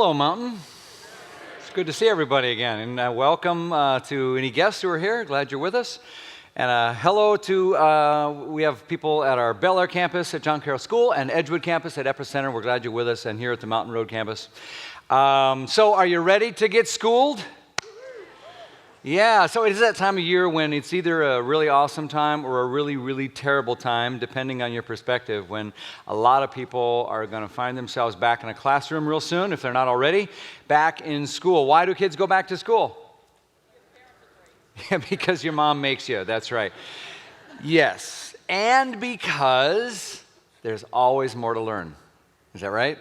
Hello, Mountain. It's good to see everybody again, and welcome to any guests who are here. Glad you're with us. And hello to, we have people at our Bel Air campus at John Carroll School and Edgewood campus at Epicenter. We're glad you're with us, and here at the Mountain Road campus. So are you ready to get schooled? Yeah, so it is that time of year when it's either a really awesome time or a really, really terrible time, depending on your perspective, when a lot of people are going to find themselves back in a classroom real soon, if they're not already, back in school. Why do kids go back to school? Yeah, because your mom makes you, that's right. Yes, and because there's always more to learn. Is that right?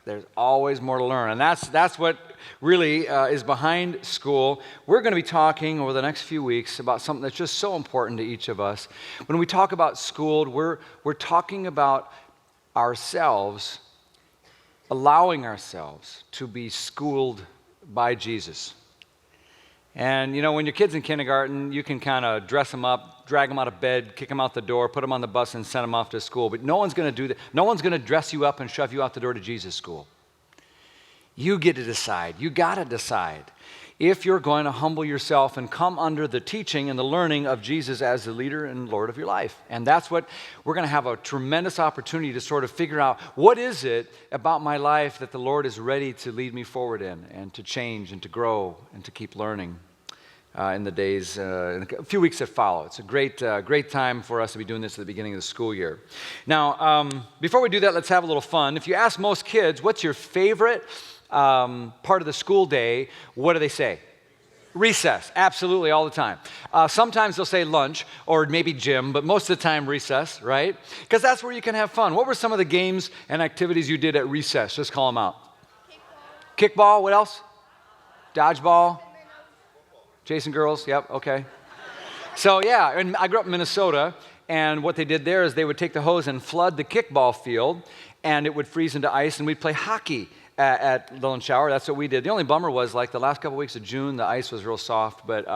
There's always more to learn, and that's what really is behind school. We're going to be talking over the next few weeks about something that's just so important to each of us. When we talk about schooled, we're talking about ourselves, allowing ourselves to be schooled by Jesus. And, you know, when your kid's in kindergarten, you can kind of dress them up, drag them out of bed, kick them out the door, put them on the bus, and send them off to school. But no one's going to do that. No one's going to dress you up and shove you out the door to Jesus' school. You get to decide. You got to decide if you're going to humble yourself and come under the teaching and the learning of Jesus as the leader and Lord of your life. And that's what we're going to have a tremendous opportunity to sort of figure out, what is it about my life that the Lord is ready to lead me forward in and to change and to grow and to keep learning in the days, in a few weeks that follow. It's a great time for us to be doing this at the beginning of the school year. Now, before we do that, let's have a little fun. If you ask most kids, what's your favorite part of the school day, what do they say? Recess, absolutely, all the time. Sometimes they'll say lunch or maybe gym, but most of the time recess, right? Because that's where you can have fun. What were some of the games and activities you did at recess? Just call them out. Kickball, what else? Dodgeball. Chasing girls, yep, okay. So yeah, and I grew up in Minnesota, and what they did there is they would take the hose and flood the kickball field, and it would freeze into ice, and we'd play hockey at Lone Shower. That's what we did. The only bummer was, like, the last couple weeks of June, the ice was real soft, but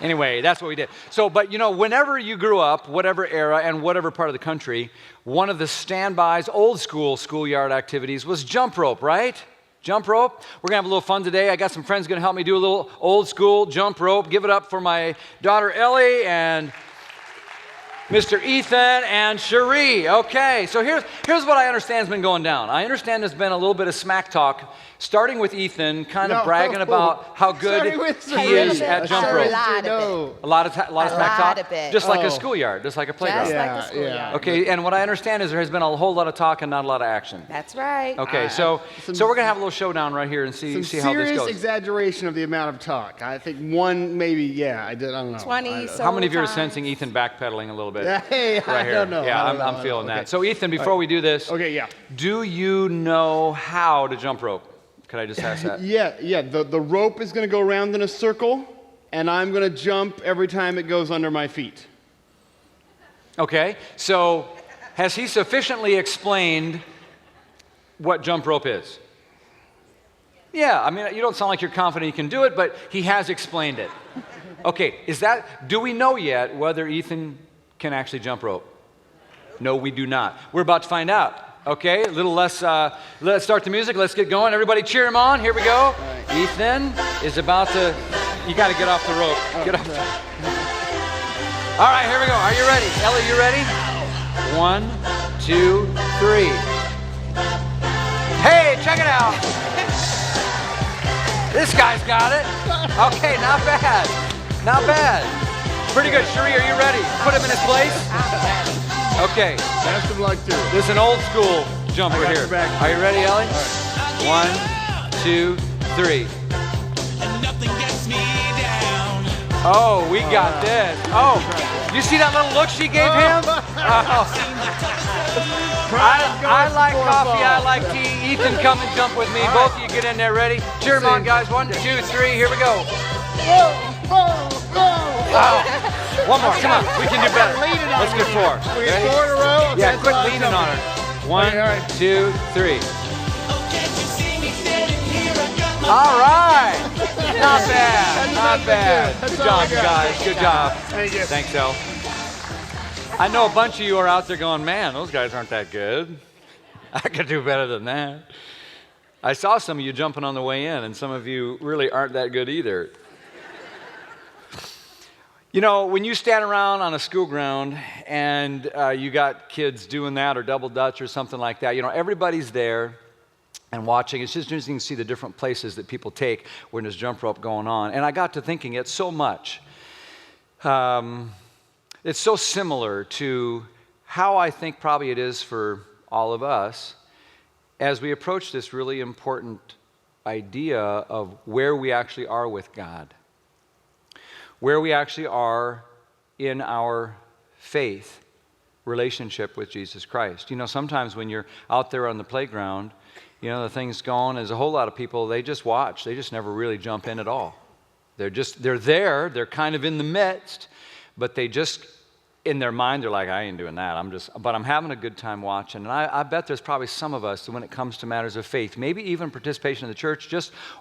anyway, that's what we did. So, but you know, whenever you grew up, whatever era and whatever part of the country, one of the standbys, old school schoolyard activities was jump rope, right? Jump rope. We're going to have a little fun today. I got some friends going to help me do a little old school jump rope. Give it up for my daughter Ellie and Mr. Ethan and Cherie. Okay, so here's what I understand has been going down. I understand there's been a little bit of smack talk, starting with Ethan, kind of bragging about how good he is at jump rope. A lot of smack talk? Just like a schoolyard, just like a playground. Just like a schoolyard. Okay, and what I understand is there has been a whole lot of talk and not a lot of action. That's right. Okay, so we're going to have a little showdown right here and see how this goes. Serious exaggeration of the amount of talk. I think one, maybe, I don't know. 20 so How many of you are sensing Ethan backpedaling a little bit? Hey, right here. I don't know. Yeah, I'm feeling that. So Ethan, before we do this, do you know how to jump rope? Could I just ask that? Yeah. The rope is going to go around in a circle, and I'm going to jump every time it goes under my feet. Okay, so has he sufficiently explained what jump rope is? Yeah, I mean, you don't sound like you're confident you can do it, but he has explained it. Okay, do we know yet whether Ethan can actually jump rope? No, we do not. We're about to find out. Okay, a little less, let's start the music, let's get going. Everybody cheer him on, here we go. Right. Ethan is about to, you gotta get off the rope. Get off. All right, here we go, are you ready? Ellie, you ready? 1, 2, 3. Hey, check it out. This guy's got it. Okay, not bad. Not bad. Pretty good. Cherie, are you ready? Put him in his place. Okay. Best of luck, too. This is an old school jumper here. Are you ready, Ellie? Right. 1, 2, 3. Oh, we got this. Oh, you see that little look she gave him? Oh. I like coffee, I like tea. Ethan, come and jump with me. Both of you get in there, ready? Cheer him on, guys. 1, 2, 3, here we go. Oh. One more, come on. We can do better. Let's get 4. We get 4 in a row? Yeah, quit leaning on her. 1, 2, 3. All right. Not bad. Not bad. Good job, guys. Good job. Thank you. Thanks, El. I know a bunch of you are out there going, man, those guys aren't that good. I could do better than that. I saw some of you jumping on the way in, and some of you really aren't that good either. You know, when you stand around on a school ground and you got kids doing that or double dutch or something like that, you know, everybody's there and watching. It's just interesting to see the different places that people take when there's jump rope going on. And I got to thinking it's so much. It's so similar to how I think probably it is for all of us as we approach this really important idea of where we actually are with God. Where we actually are in our faith relationship with Jesus Christ. You know, sometimes when you're out there on the playground, you know, the thing's going, there's a whole lot of people, they just watch. They just never really jump in at all. They're there, they're kind of in the midst, but they just, in their mind, they're like, I ain't doing that. But I'm having a good time watching. And I bet there's probably some of us that when it comes to matters of faith, maybe even participation in the church,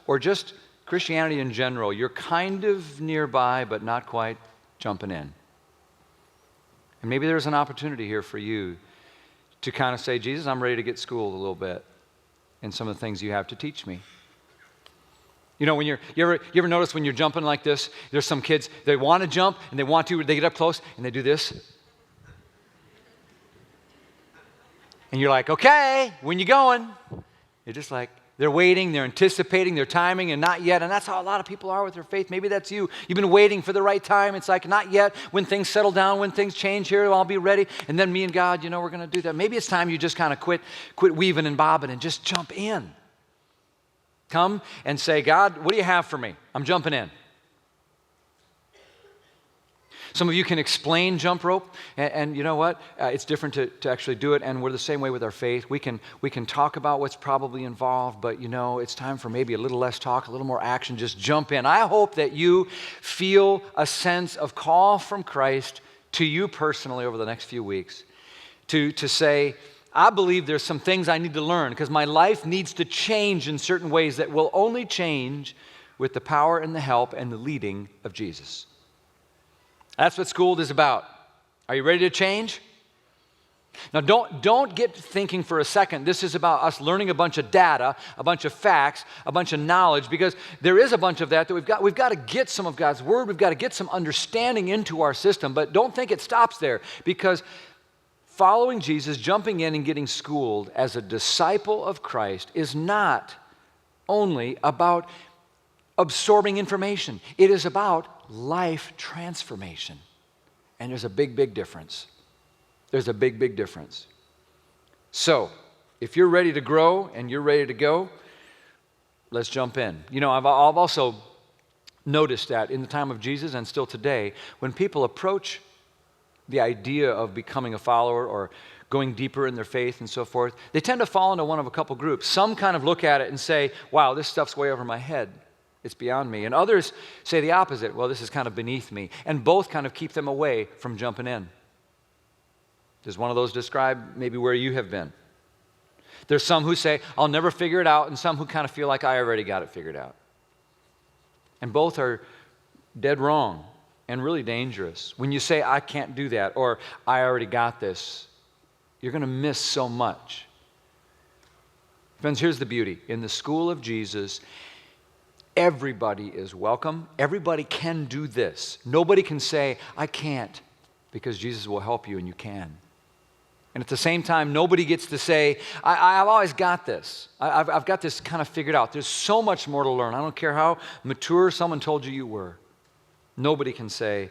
or just Christianity in general, you're kind of nearby, but not quite jumping in. And maybe there's an opportunity here for you to kind of say, Jesus, I'm ready to get schooled a little bit in some of the things you have to teach me. You know, when you ever notice when you're jumping like this, there's some kids, they want to jump and they get up close and they do this. And you're like, okay, when you going? You're just like, they're waiting, they're anticipating, they're timing, and not yet. And that's how a lot of people are with their faith. Maybe that's you. You've been waiting for the right time. It's like, not yet. When things settle down, when things change here, I'll be ready. And then me and God, you know, we're going to do that. Maybe it's time you just kind of quit weaving and bobbing and just jump in. Come and say, God, what do you have for me? I'm jumping in. Some of you can explain jump rope, and you know what? It's different to actually do it, and we're the same way with our faith. We can talk about what's probably involved, but you know, it's time for maybe a little less talk, a little more action. Just jump in. I hope that you feel a sense of call from Christ to you personally over the next few weeks to say, I believe there's some things I need to learn because my life needs to change in certain ways that will only change with the power and the help and the leading of Jesus. That's what Schooled is about. Are you ready to change? Now, don't get thinking for a second this is about us learning a bunch of data, a bunch of facts, a bunch of knowledge, because there is a bunch of that we've got to get some of God's Word, we've got to get some understanding into our system, but don't think it stops there, because following Jesus, jumping in and getting schooled as a disciple of Christ is not only about absorbing information. It is about life transformation. And there's a big, big difference. There's a big, big difference. So, if you're ready to grow and you're ready to go, let's jump in. You know, I've also noticed that in the time of Jesus and still today, when people approach the idea of becoming a follower or going deeper in their faith and so forth, they tend to fall into one of a couple groups. Some kind of look at it and say, wow, this stuff's way over my head. It's beyond me. And others say the opposite. Well, this is kind of beneath me. And both kind of keep them away from jumping in. Does one of those describe maybe where you have been? There's some who say, I'll never figure it out, and some who kind of feel like I already got it figured out. And both are dead wrong and really dangerous. When you say, I can't do that, or I already got this, you're going to miss so much. Friends, here's the beauty. In the school of Jesus, everybody is welcome. Everybody can do this. Nobody can say, I can't, because Jesus will help you and you can. And at the same time, nobody gets to say, I've always got this. I've got this kind of figured out. There's so much more to learn. I don't care how mature someone told you were. Nobody can say,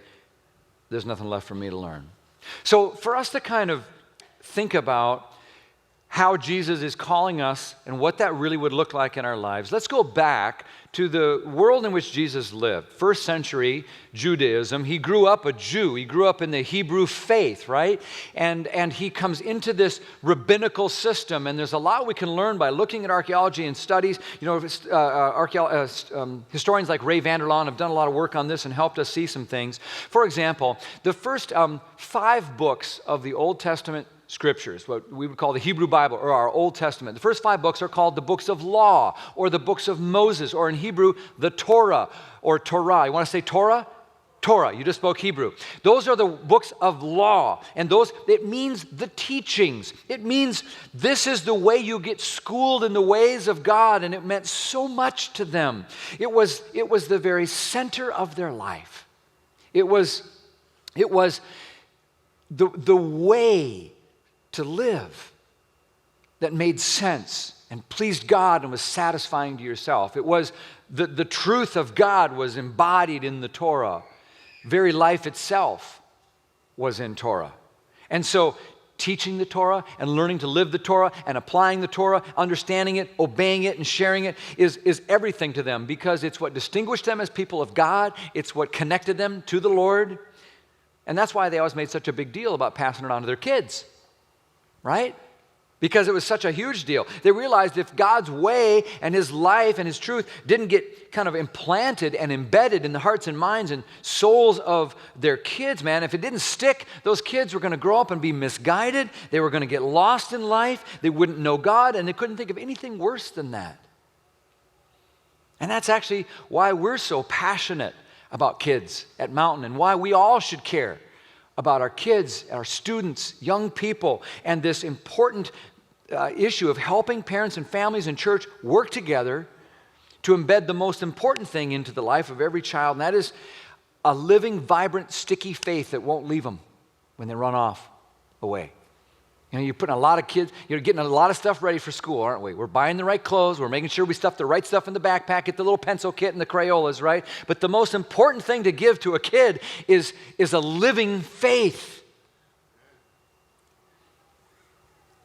there's nothing left for me to learn. So for us to kind of think about how Jesus is calling us and what that really would look like in our lives, let's go back to the world in which Jesus lived. First century Judaism. He grew up a Jew. He grew up in the Hebrew faith, right? And he comes into this rabbinical system, and there's a lot we can learn by looking at archaeology and studies. You know, historians like Ray Vander Laan have done a lot of work on this and helped us see some things. For example, the first 5 books of the Old Testament Scriptures, what we would call the Hebrew Bible or our Old Testament. The first 5 books are called the books of law or the books of Moses, or in Hebrew, the Torah or Torah. You want to say Torah? Torah, you just spoke Hebrew. Those are the books of law. And it means the teachings. It means this is the way you get schooled in the ways of God. And it meant so much to them. It was the very center of their life. It was the way to live that made sense and pleased God and was satisfying to yourself. It was the truth of God was embodied in the Torah. Very life itself was in Torah. And so teaching the Torah and learning to live the Torah and applying the Torah, understanding it, obeying it, and sharing it is everything to them, because it's what distinguished them as people of God. It's what connected them to the Lord. And that's why they always made such a big deal about passing it on to their kids, right? Because it was such a huge deal. They realized if God's way and His life and His truth didn't get kind of implanted and embedded in the hearts and minds and souls of their kids, man, if it didn't stick, those kids were going to grow up and be misguided. They were going to get lost in life. They wouldn't know God, and they couldn't think of anything worse than that. And that's actually why we're so passionate about kids at Mountain, and why we all should care about our kids, our students, young people, and this important issue of helping parents and families and church work together to embed the most important thing into the life of every child, and that is a living, vibrant, sticky faith that won't leave them when they run off away. You know, you're putting a lot of kids, you're getting a lot of stuff ready for school, aren't we? We're buying the right clothes, we're making sure we stuff the right stuff in the backpack, get the little pencil kit and the Crayolas, right? But the most important thing to give to a kid is a living faith.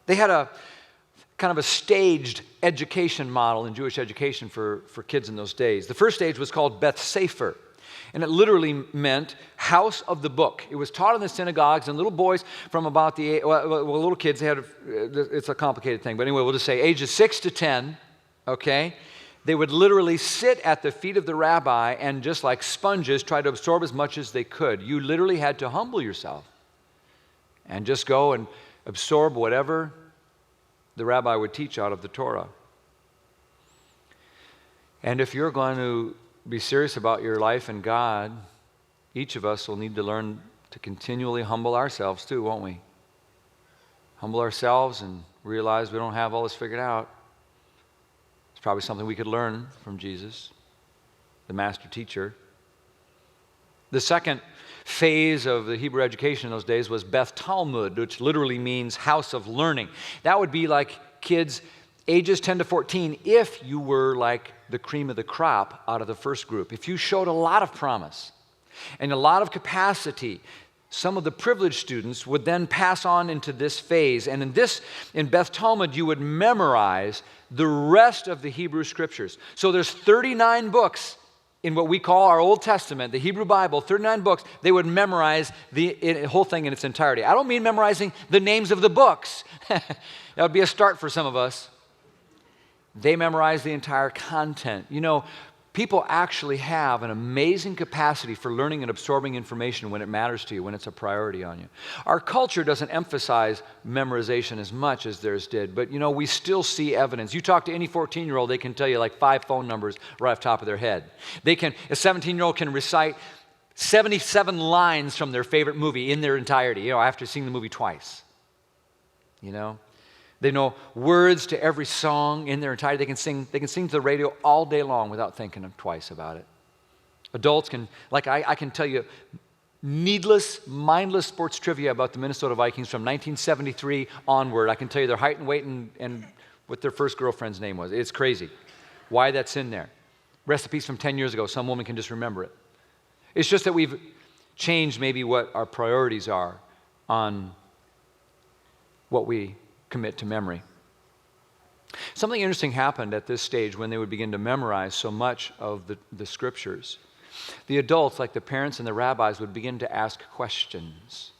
They had a kind of a staged education model in Jewish education for kids in those days. The first stage was called Beth Sefer. And it literally meant house of the book. It was taught in the synagogues, and little boys from about little kids, it's a complicated thing, but anyway, we'll just say ages 6 to 10, okay? They would literally sit at the feet of the rabbi and just like sponges try to absorb as much as they could. You literally had to humble yourself and just go and absorb whatever the rabbi would teach out of the Torah. And if you're going to be serious about your life and God, each of us will need to learn to continually humble ourselves too, won't we? Humble ourselves and realize we don't have all this figured out. It's probably something we could learn from Jesus, the master teacher. The second phase of the Hebrew education in those days was Beth Talmud, which literally means house of learning. That would be like kids ages 10 to 14, if you were like the cream of the crop out of the first group, if you showed a lot of promise and a lot of capacity, some of the privileged students would then pass on into this phase. And in Beth Talmud, you would memorize the rest of the Hebrew Scriptures. So there's 39 books in what we call our Old Testament, the Hebrew Bible, 39 books. They would memorize the whole thing in its entirety. I don't mean memorizing the names of the books. That would be a start for some of us. They memorize the entire content. You know, people actually have an amazing capacity for learning and absorbing information when it matters to you, when it's a priority on you. Our culture doesn't emphasize memorization as much as theirs did, but you know, we still see evidence. You talk to any 14-year-old, they can tell you like 5 phone numbers right off the top of their head. A 17-year-old can recite 77 lines from their favorite movie in their entirety, you know, after seeing the movie twice. You know? They know words to every song in their entirety. They can sing to the radio all day long without thinking twice about it. Adults can, like I can tell you needless, mindless sports trivia about the Minnesota Vikings from 1973 onward. I can tell you their height and weight and what their first girlfriend's name was. It's crazy why that's in there. Recipes from 10 years ago, some woman can just remember it. It's just that we've changed maybe what our priorities are on what we commit to memory. Something interesting happened at this stage when they would begin to memorize so much of the Scriptures. The adults, like the parents and the rabbis, would begin to ask questions.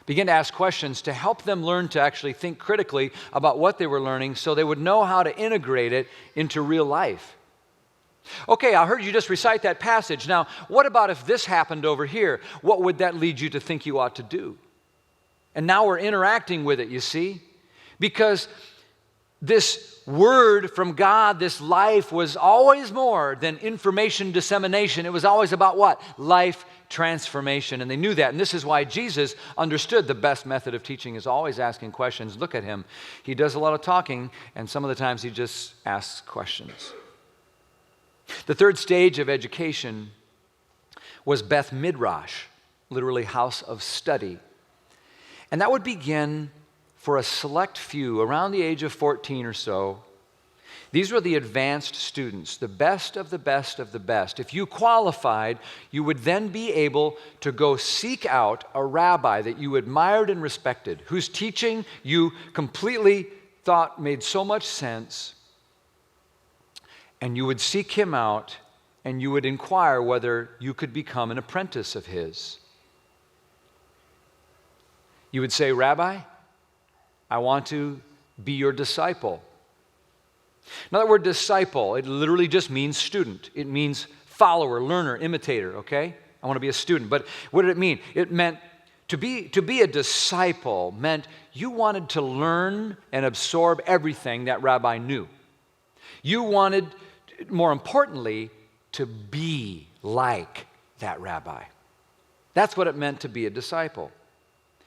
Begin to ask questions to help them learn to actually think critically about what they were learning so they would know how to integrate it into real life. Okay, I heard you just recite that passage. Now, what about if this happened over here? What would that lead you to think you ought to do? And now we're interacting with it, you see? Because this word from God, this life, was always more than information dissemination. It was always about what? Life transformation. And they knew that. And this is why Jesus understood the best method of teaching is always asking questions. Look at him. He does a lot of talking, and some of the times he just asks questions. The third stage of education was Beth Midrash, literally house of study. And that would begin for a select few around the age of 14 or so. These were the advanced students, the best of the best of the best. If you qualified, you would then be able to go seek out a rabbi that you admired and respected, whose teaching you completely thought made so much sense, and you would seek him out, and you would inquire whether you could become an apprentice of his. You would say, Rabbi, I want to be your disciple. Now, that word disciple, it literally just means student. It means follower, learner, imitator, okay? I want to be a student. But what did it mean? It meant to be a disciple meant you wanted to learn and absorb everything that rabbi knew. You wanted, more importantly, to be like that rabbi. That's what it meant to be a disciple.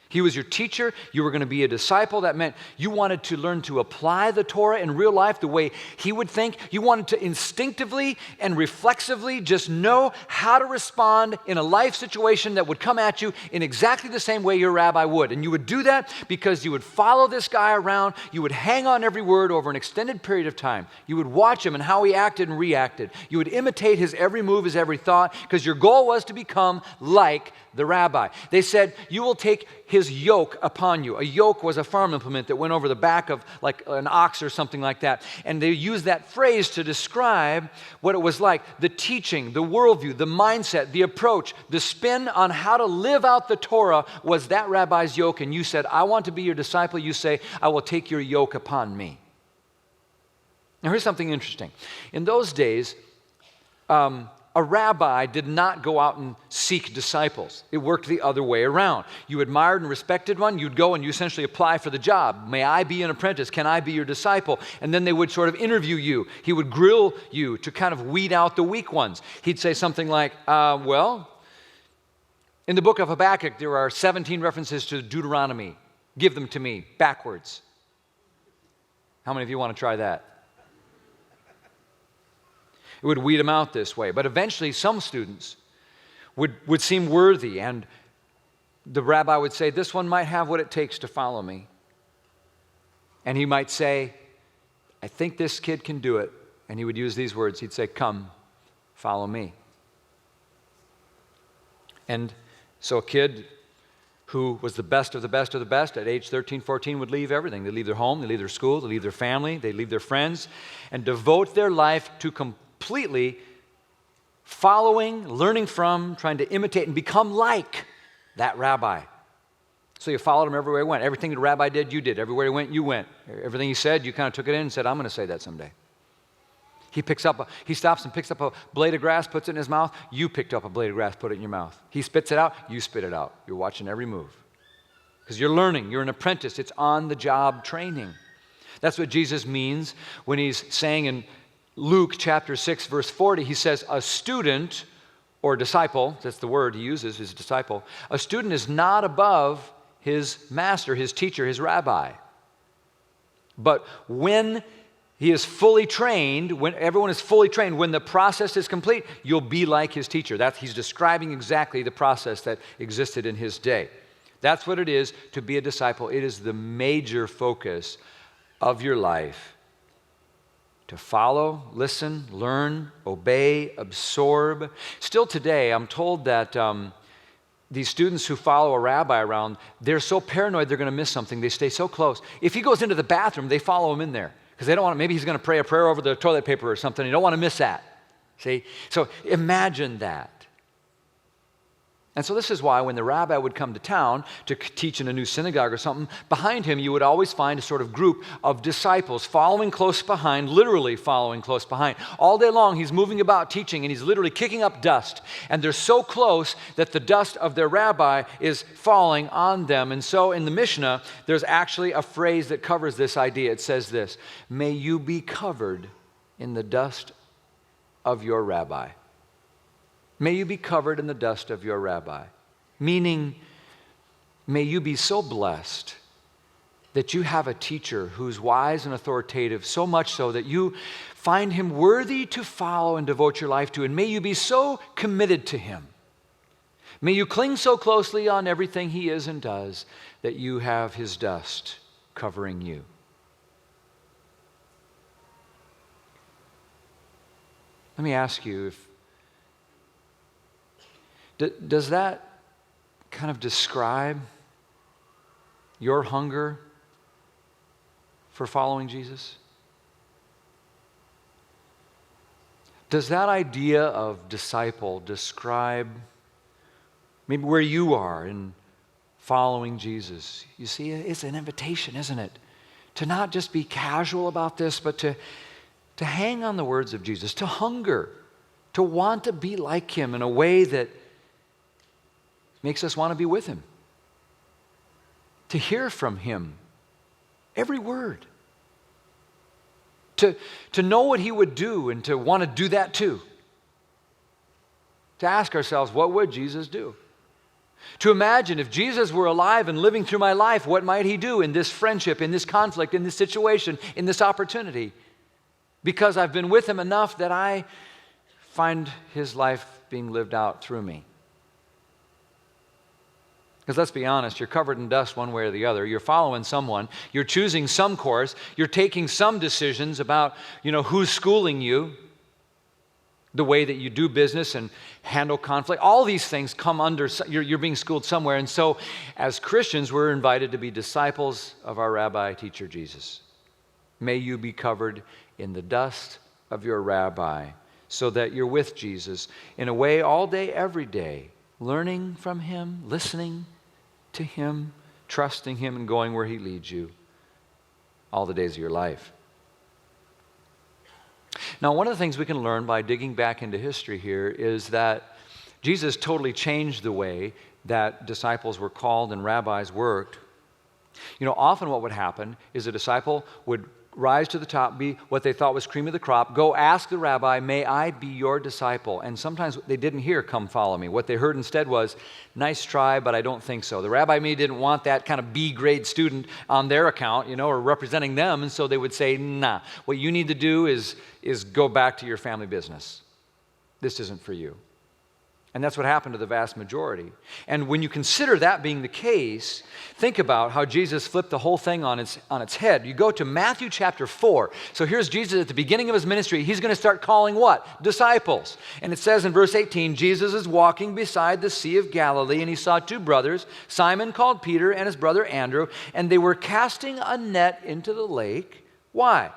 He was your teacher. You were going to be a disciple. That meant you wanted to learn to apply the Torah in real life the way he would think. You wanted to instinctively and reflexively just know how to respond in a life situation that would come at you in exactly the same way your rabbi would. And you would do that because you would follow this guy around. You would hang on every word over an extended period of time. You would watch him and how he acted and reacted. You would imitate his every move, his every thought, because your goal was to become like the rabbi. They said, you will take his yoke upon you. A yoke was a farm implement that went over the back of like an ox or something like that. And they used that phrase to describe what it was like. The teaching, the worldview, the mindset, the approach, the spin on how to live out the Torah was that rabbi's yoke. And you said, I want to be your disciple. You say, I will take your yoke upon me. Now here's something interesting. In those days, a rabbi did not go out and seek disciples. It worked the other way around. You admired and respected one, you'd go and you essentially apply for the job. May I be an apprentice? Can I be your disciple? And then they would sort of interview you. He would grill you to kind of weed out the weak ones. He'd say something like, well, in the book of Habakkuk, there are 17 references to Deuteronomy. Give them to me backwards. How many of you want to try that? It would weed them out this way. But eventually, some students would seem worthy, and the rabbi would say, this one might have what it takes to follow me. And he might say, I think this kid can do it. And he would use these words. He'd say, come, follow me. And so a kid who was the best of the best of the best at age 13, 14 would leave everything. They'd leave their home, they'd leave their school, they'd leave their family, they'd leave their friends, and devote their life to completely following, learning from, trying to imitate and become like that rabbi. So you followed him everywhere he went. Everything the rabbi did, you did. Everywhere he went, you went. Everything he said, you kind of took it in and said, I'm going to say that someday. He stops and picks up a blade of grass, puts it in his mouth. You picked up a blade of grass, put it in your mouth. He spits it out, you spit it out. You're watching every move. Because you're learning, you're an apprentice. It's on-the-job training. That's what Jesus means when he's saying in Luke chapter 6, verse 40, he says, a student or disciple, that's the word he uses, his disciple, a student is not above his master, his teacher, his rabbi. But when he is fully trained, when everyone is fully trained, when the process is complete, you'll be like his teacher. He's describing exactly the process that existed in his day. That's what it is to be a disciple. It is the major focus of your life. To follow, listen, learn, obey, absorb. Still today, I'm told that these students who follow a rabbi around, they're so paranoid they're going to miss something. They stay so close. If he goes into the bathroom, they follow him in there because they don't want, maybe he's going to pray a prayer over the toilet paper or something. You don't want to miss that. See? So imagine that. And so this is why when the rabbi would come to town to teach in a new synagogue or something, behind him you would always find a sort of group of disciples following close behind, literally following close behind. All day long he's moving about teaching and he's literally kicking up dust. And they're so close that the dust of their rabbi is falling on them. And so in the Mishnah, there's actually a phrase that covers this idea. It says this: may you be covered in the dust of your rabbi. May you be covered in the dust of your rabbi. Meaning, may you be so blessed that you have a teacher who's wise and authoritative, so much so that you find him worthy to follow and devote your life to. And may you be so committed to him. May you cling so closely on everything he is and does that you have his dust covering you. Let me ask you, does that kind of describe your hunger for following Jesus? Does that idea of disciple describe maybe where you are in following Jesus? You see, it's an invitation, isn't it? To not just be casual about this, but to hang on the words of Jesus, to hunger, to want to be like him in a way that makes us want to be with him, to hear from him every word, to know what he would do and to want to do that too, to ask ourselves, what would Jesus do? To imagine if Jesus were alive and living through my life, what might he do in this friendship, in this conflict, in this situation, in this opportunity? Because I've been with him enough that I find his life being lived out through me. Because let's be honest, you're covered in dust one way or the other. You're following someone. You're choosing some course. You're taking some decisions about, who's schooling you, the way that you do business and handle conflict. All these things come under, you're being schooled somewhere. And so as Christians, we're invited to be disciples of our rabbi, teacher, Jesus. May you be covered in the dust of your rabbi so that you're with Jesus in a way all day, every day, learning from him, listening to him, trusting him, and going where he leads you all the days of your life. Now, one of the things we can learn by digging back into history here is that Jesus totally changed the way that disciples were called and rabbis worked. Often what would happen is a disciple would rise to the top, be what they thought was cream of the crop, go ask the rabbi, may I be your disciple? And sometimes they didn't hear, come follow me. What they heard instead was, nice try, but I don't think so. The rabbi maybe didn't want that kind of B-grade student on their account, or representing them, and so they would say, nah, what you need to do is go back to your family business. This isn't for you. And that's what happened to the vast majority. And when you consider that being the case, think about how Jesus flipped the whole thing on its head. You go to Matthew chapter 4. So here's Jesus at the beginning of his ministry. He's going to start calling what? Disciples. And it says in verse 18, Jesus is walking beside the Sea of Galilee, and he saw two brothers, Simon called Peter and his brother Andrew, and they were casting a net into the lake. Why?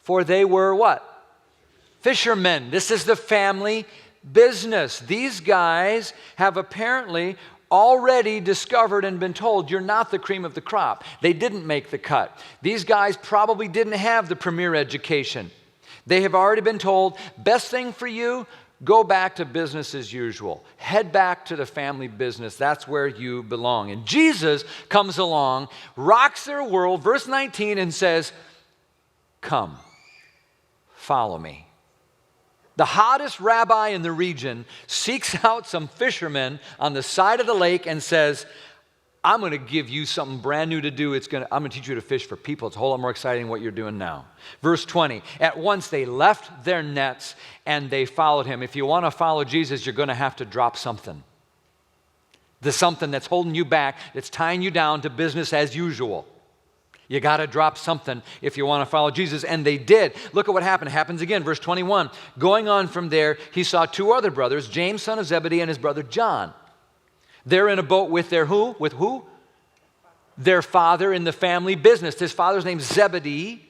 For they were what? Fishermen. This is the family business. These guys have apparently already discovered and been told you're not the cream of the crop. They didn't make the cut. These guys probably didn't have the premier education. They have already been told, best thing for you, go back to business as usual. Head back to the family business. That's where you belong. And Jesus comes along, rocks their world, verse 19, and says, come, follow me. The hottest rabbi in the region seeks out some fishermen on the side of the lake and says, I'm going to give you something brand new to do. I'm going to teach you to fish for people. It's a whole lot more exciting than what you're doing now. Verse 20, at once they left their nets and they followed him. If you want to follow Jesus, you're going to have to drop something. The something that's holding you back, that's tying you down to business as usual. You got to drop something if you want to follow Jesus. And they did. Look at what happened. It happens again. Verse 21. Going on from there, he saw two other brothers, James, son of Zebedee, and his brother John. They're in a boat with their who? With who? Their father in the family business. His father's name's Zebedee.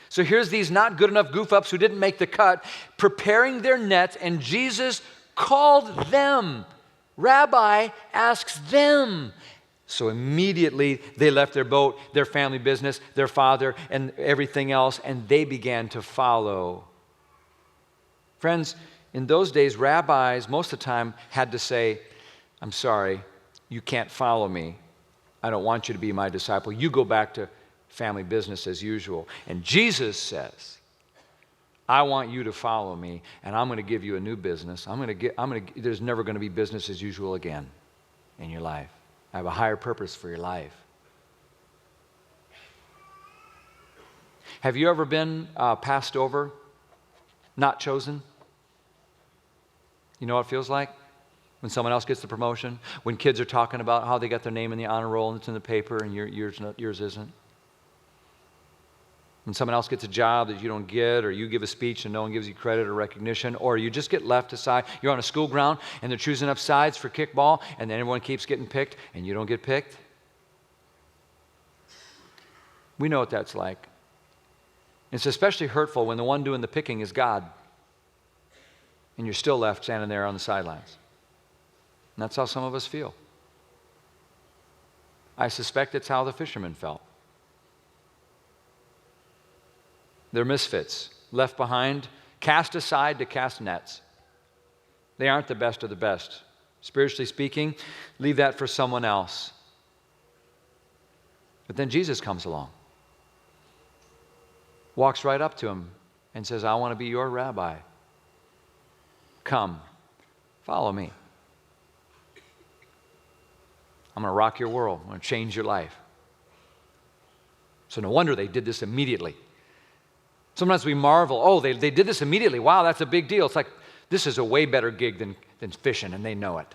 So here's these not good enough goof-ups who didn't make the cut, preparing their nets, and Jesus called them. Rabbi asks them. So immediately they left their boat, their family business, their father, and everything else, and they began to follow. Friends, in those days, rabbis most of the time had to say, I'm sorry, you can't follow me. I don't want you to be my disciple. You go back to family business as usual. And Jesus says, I want you to follow me, and I'm going to give you a new business. There's never going to be business as usual again in your life. I have a higher purpose for your life. Have you ever been passed over, not chosen? You know what it feels like? When someone else gets the promotion, when kids are talking about how they got their name in the honor roll and it's in the paper and yours isn't. When someone else gets a job that you don't get, or you give a speech and no one gives you credit or recognition, or you just get left aside. You're on a school ground and they're choosing up sides for kickball, and then everyone keeps getting picked and you don't get picked. We know what that's like. It's especially hurtful when the one doing the picking is God, and you're still left standing there on the sidelines. And that's how some of us feel. I suspect it's how the fishermen felt. They're misfits, left behind, cast aside to cast nets. They aren't the best of the best. Spiritually speaking, leave that for someone else. But then Jesus comes along, walks right up to him and says, I want to be your rabbi. Come, follow me. I'm going to rock your world. I'm going to change your life. So no wonder they did this immediately. Sometimes we marvel, oh, they did this immediately. Wow, that's a big deal. It's like, this is a way better gig than fishing, and they know it.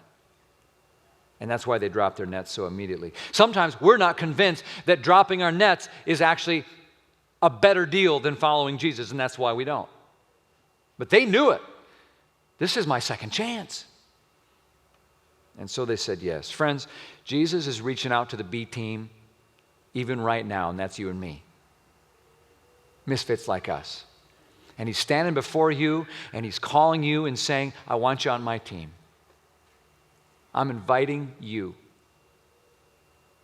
And that's why they drop their nets so immediately. Sometimes we're not convinced that dropping our nets is actually a better deal than following Jesus, and that's why we don't. But they knew it. This is my second chance. And so they said yes. Friends, Jesus is reaching out to the B team even right now, and that's you and me. Misfits like us. And he's standing before you, and he's calling you and saying, I want you on my team. I'm inviting you.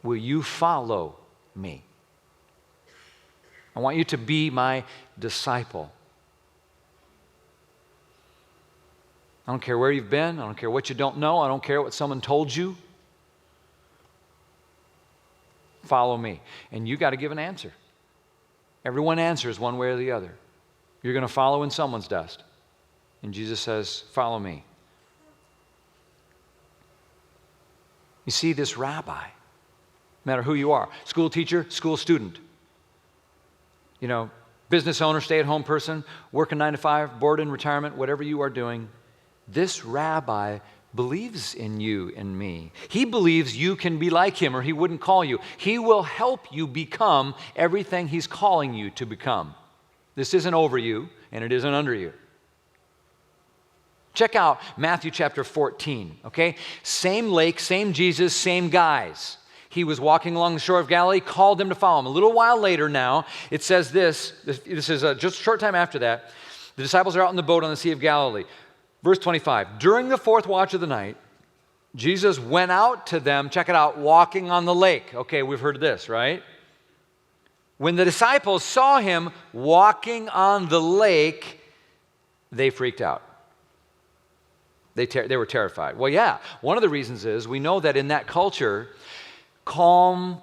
Will you follow me? I want you to be my disciple. I don't care where you've been. I don't care what you don't know. I don't care what someone told you. Follow me. And you got to give an answer. Everyone answers one way or the other. You're going to follow in someone's dust. And Jesus says, follow me. You see, this rabbi, no matter who you are, school teacher, school student, business owner, stay-at-home person, working 9 to 5, bored in retirement, whatever you are doing, this rabbi believes in you and me. He believes you can be like him, or he wouldn't call you. He will help you become everything he's calling you to become. This isn't over you, and it isn't under you. Check out Matthew chapter 14, okay? Same lake, same Jesus, same guys. He was walking along the shore of Galilee, called them to follow him. A little while later now, it says this is just a short time after that, the disciples are out in the boat on the Sea of Galilee. Verse 25, during the fourth watch of the night, Jesus went out to them, check it out, walking on the lake. Okay, we've heard this, right? When the disciples saw him walking on the lake, they freaked out. They were terrified. Well, yeah, one of the reasons is we know that in that culture, calm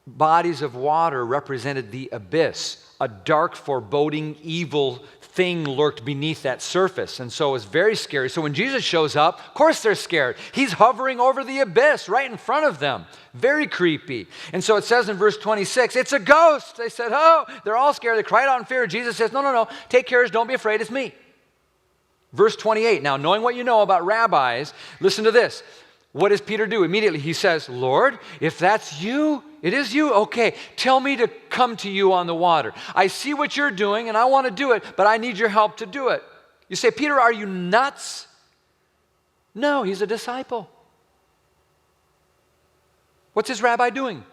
bodies of water represented the abyss. A dark, foreboding, evil thing lurked beneath that surface. And so it was very scary. So when Jesus shows up, of course they're scared. He's hovering over the abyss right in front of them. Very creepy. And so it says in verse 26, it's a ghost. They said, oh, they're all scared. They cried out in fear. Jesus says, no, take care, don't be afraid, it's me. Verse 28, now knowing what you know about rabbis, listen to this. What does Peter do? Immediately he says, Lord, if that's you, it is you, okay, tell me to come to you on the water. I see what you're doing and I want to do it, but I need your help to do it. You say, Peter, are you nuts? No, he's a disciple. What's his rabbi doing?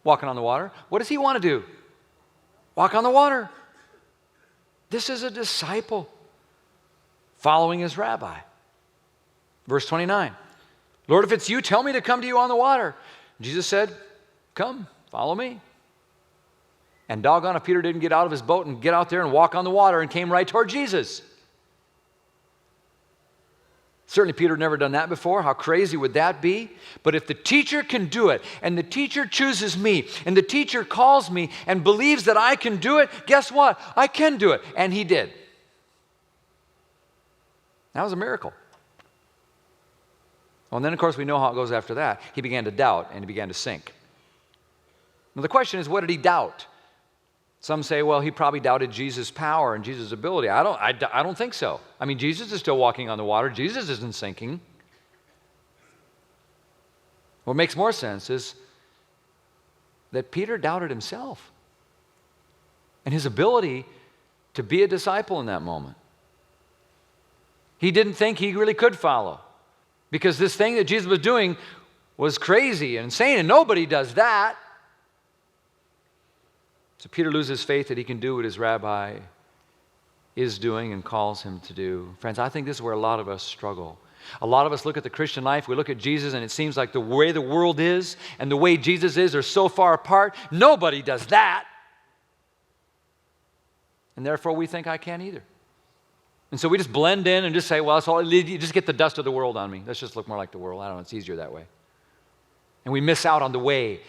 Walking on the water. What does he want to do? Walk on the water. This is a disciple following his rabbi. Verse 29. Lord, if it's you, tell me to come to you on the water. Jesus said, come, follow me. And doggone if Peter didn't get out of his boat and get out there and walk on the water and came right toward Jesus. Certainly Peter had never done that before. How crazy would that be? But if the teacher can do it, and the teacher chooses me, and the teacher calls me and believes that I can do it, guess what? I can do it. And he did. That was a miracle. Well, and then, of course, we know how it goes after that. He began to doubt, and he began to sink. Now, the question is, what did he doubt? Some say, well, he probably doubted Jesus' power and Jesus' ability. I don't think so. I mean, Jesus is still walking on the water. Jesus isn't sinking. What makes more sense is that Peter doubted himself and his ability to be a disciple in that moment. He didn't think he really could follow because this thing that Jesus was doing was crazy and insane, and nobody does that. So Peter loses faith that he can do what his rabbi is doing and calls him to do. Friends, I think this is where a lot of us struggle. A lot of us look at the Christian life, we look at Jesus, and it seems like the way the world is and the way Jesus is are so far apart. Nobody does that. And therefore we think I can't either. And so we just blend in and just say, well, it's all, you just get the dust of the world on me. Let's just look more like the world. I don't know, it's easier that way. And we miss out on the way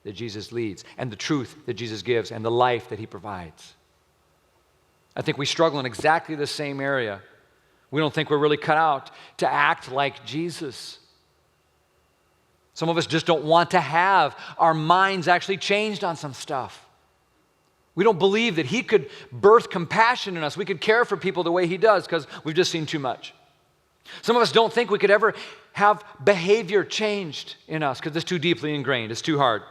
that Jesus leads, and the truth that Jesus gives, and the life that he provides. I think we struggle in exactly the same area. We don't think we're really cut out to act like Jesus. Some of us just don't want to have our minds actually changed on some stuff. We don't believe that he could birth compassion in us. We could care for people the way he does because we've just seen too much. Some of us don't think we could ever have behavior changed in us because it's too deeply ingrained. It's too hard.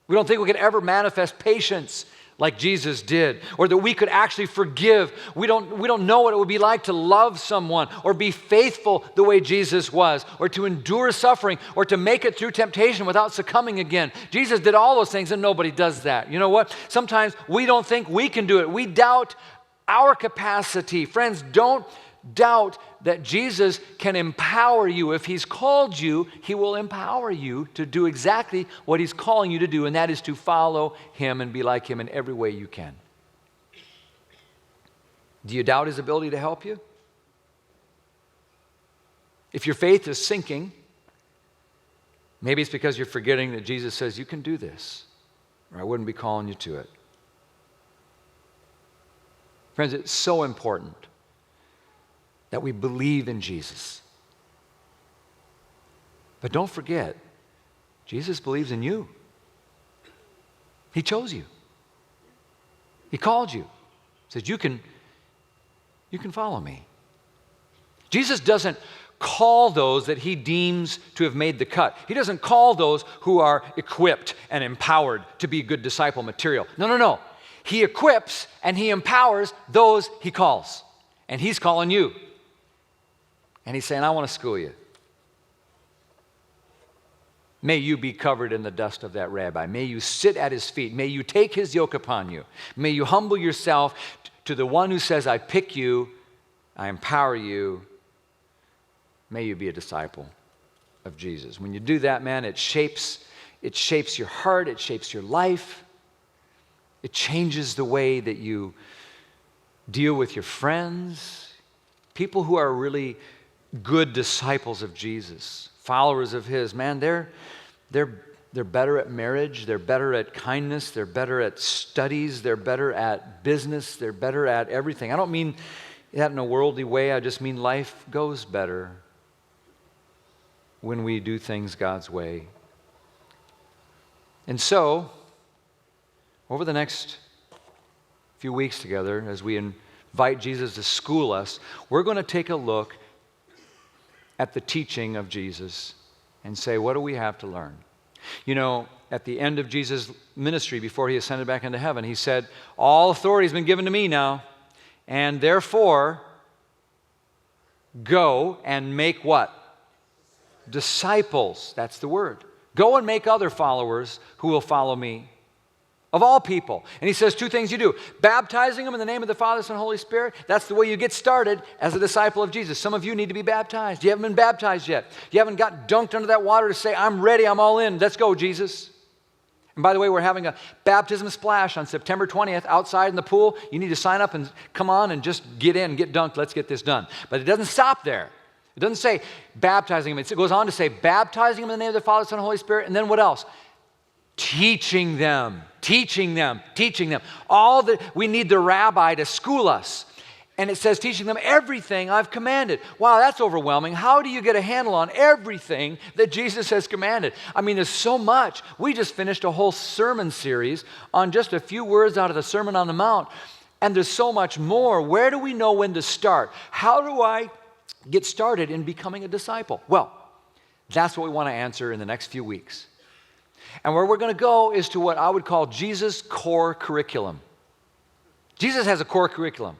We don't think we could ever manifest patience like Jesus did, or that we could actually forgive. We don't know what it would be like to love someone or be faithful the way Jesus was, or to endure suffering, or to make it through temptation without succumbing again. Jesus did all those things, and nobody does that. You know what? Sometimes we don't think we can do it. We doubt our capacity. Friends, don't doubt that Jesus can empower you. If he's called you, he will empower you to do exactly what he's calling you to do, and that is to follow him and be like him in every way you can. Do you doubt his ability to help you? If your faith is sinking, maybe it's because you're forgetting that Jesus says you can do this, or I wouldn't be calling you to it. Friends, it's so important that we believe in Jesus. But don't forget, Jesus believes in you. He chose you. He called you. He said, you can follow me. Jesus doesn't call those that he deems to have made the cut. He doesn't call those who are equipped and empowered to be good disciple material. No. He equips and he empowers those he calls. And he's calling you. And he's saying, I want to school you. May you be covered in the dust of that rabbi. May you sit at his feet. May you take his yoke upon you. May you humble yourself to the one who says, I pick you, I empower you. May you be a disciple of Jesus. When you do that, man, it shapes your heart, it shapes your life. It changes the way that you deal with your friends. People who are really good disciples of Jesus, followers of his, man, they're better at marriage, they're better at kindness, they're better at studies, they're better at business, they're better at everything. I don't mean that in a worldly way, I just mean life goes better when we do things God's way. And so, over the next few weeks together, as we invite Jesus to school us, we're going to take a look at the teaching of Jesus and say, what do we have to learn? You know, at the end of Jesus' ministry, before he ascended back into heaven, he said, all authority has been given to me now, and therefore, go and make what? Disciples. That's the word. Go and make other followers who will follow me. of all people. And he says two things you do. Baptizing them in the name of the Father, Son, and Holy Spirit. That's the way you get started as a disciple of Jesus. Some of you need to be baptized. You haven't been baptized yet. You haven't got dunked under that water to say, I'm ready, I'm all in. Let's go, Jesus. And by the way, we're having a baptism splash on September 20th outside in the pool. You need to sign up and come on and just get in, get dunked. Let's get this done. But it doesn't stop there. It doesn't say baptizing them. It goes on to say baptizing them in the name of the Father, Son, and Holy Spirit. And then what else? Teaching them. We need the rabbi to school us. And it says teaching them everything I've commanded. Wow, that's overwhelming. How do you get a handle on everything that Jesus has commanded? I mean, there's so much. We just finished a whole sermon series on just a few words out of the Sermon on the Mount. And there's so much more. Where do we know when to start? How do I get started in becoming a disciple? Well, that's what we want to answer in the next few weeks. And where we're going to go is to what I would call Jesus' core curriculum. Jesus has a core curriculum.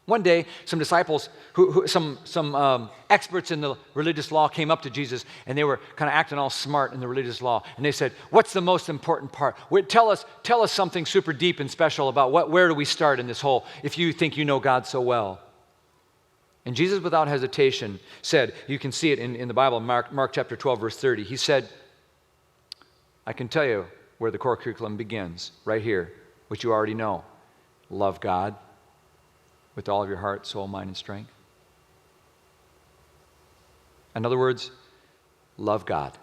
One day, some disciples, some experts in the religious law came up to Jesus, and they were kind of acting all smart in the religious law. And they said, what's the most important part? Tell us something super deep and special about where do we start in this whole, if you think you know God so well. And Jesus, without hesitation, said, you can see it in the Bible, Mark chapter 12, verse 30. He said, I can tell you where the core curriculum begins, right here, which you already know. Love God with all of your heart, soul, mind, and strength. In other words, love God.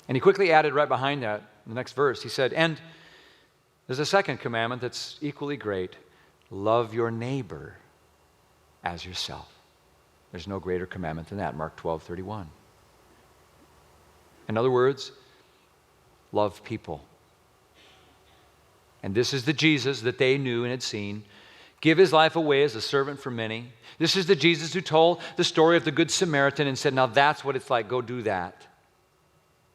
And he quickly added right behind that, in the next verse, he said, and there's a second commandment that's equally great. Love your neighbor as yourself. There's no greater commandment than that, Mark 12:31. In other words, love people. And this is the Jesus that they knew and had seen give his life away as a servant for many. This is the Jesus who told the story of the Good Samaritan and said, now that's what it's like, go do that.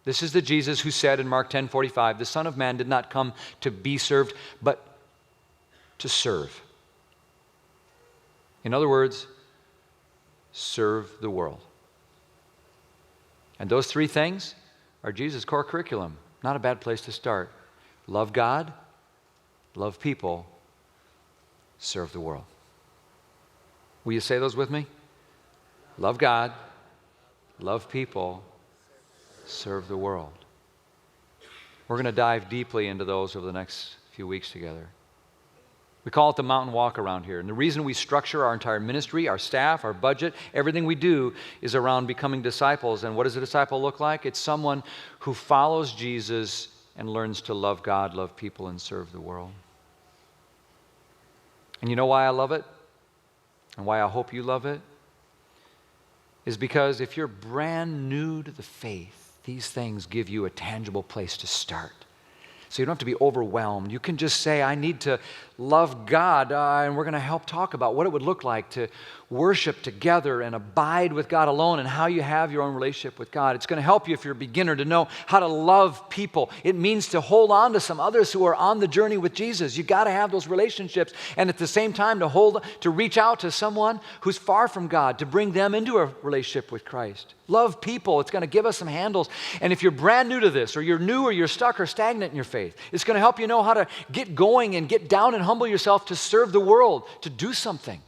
This is the Jesus who said in Mark 10:45, the Son of Man did not come to be served, but to serve. In other words, serve the world. And those three things are Jesus' core curriculum. Not a bad place to start. Love God, love people, serve the world. Will you say those with me? Love God, love people, serve the world. We're going to dive deeply into those over the next few weeks together. We call it the mountain walk around here. And the reason we structure our entire ministry, our staff, our budget, everything we do is around becoming disciples. And what does a disciple look like? It's someone who follows Jesus and learns to love God, love people, and serve the world. And you know why I love it? And why I hope you love it? Is because if you're brand new to the faith, these things give you a tangible place to start. So you don't have to be overwhelmed. You can just say, I need to love God, and we're going to help talk about what it would look like to worship together and abide with God alone and how you have your own relationship with God. It's going to help you if you're a beginner to know how to love people. It means to hold on to some others who are on the journey with Jesus. You've got to have those relationships, and at the same time to reach out to someone who's far from God, to bring them into a relationship with Christ. Love people. It's going to give us some handles. And if you're brand new to this, or you're new, or you're stuck or stagnant in your faith, it's going to help you know how to get going and get down and humble yourself to serve the world, to do something.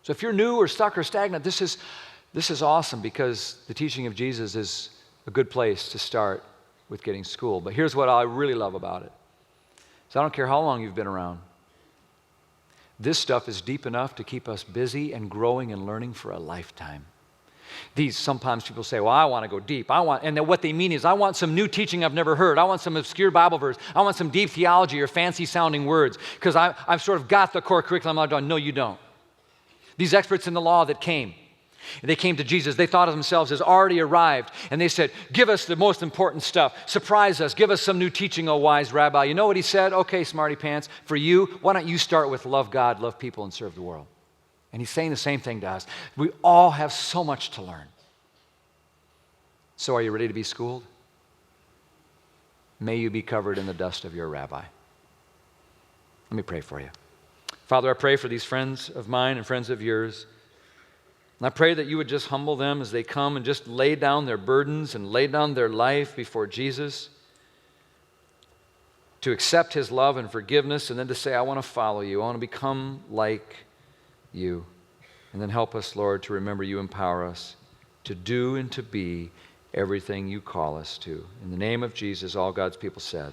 So if you're new or stuck or stagnant, this is awesome, because the teaching of Jesus is a good place to start with getting schooled. But here's what I really love about it. So I don't care how long you've been around. This stuff is deep enough to keep us busy and growing and learning for a lifetime. Sometimes people say, well, I want to go deep. And then what they mean is, I want some new teaching I've never heard. I want some obscure Bible verse. I want some deep theology or fancy sounding words, because I've sort of got the core curriculum. I'm done. No, you don't. These experts in the law that came, they came to Jesus. They thought of themselves as already arrived. And they said, give us the most important stuff. Surprise us. Give us some new teaching, O wise rabbi. You know what he said? Okay, smarty pants, for you, why don't you start with love God, love people, and serve the world? And he's saying the same thing to us. We all have so much to learn. So are you ready to be schooled? May you be covered in the dust of your rabbi. Let me pray for you. Father, I pray for these friends of mine and friends of yours And I pray that you would just humble them as they come and just lay down their burdens and lay down their life before Jesus, to accept his love and forgiveness, and then to say, I want to follow you. I want to become like you. And then help us, Lord, to remember you empower us to do and to be everything you call us to. In the name of Jesus, all God's people said.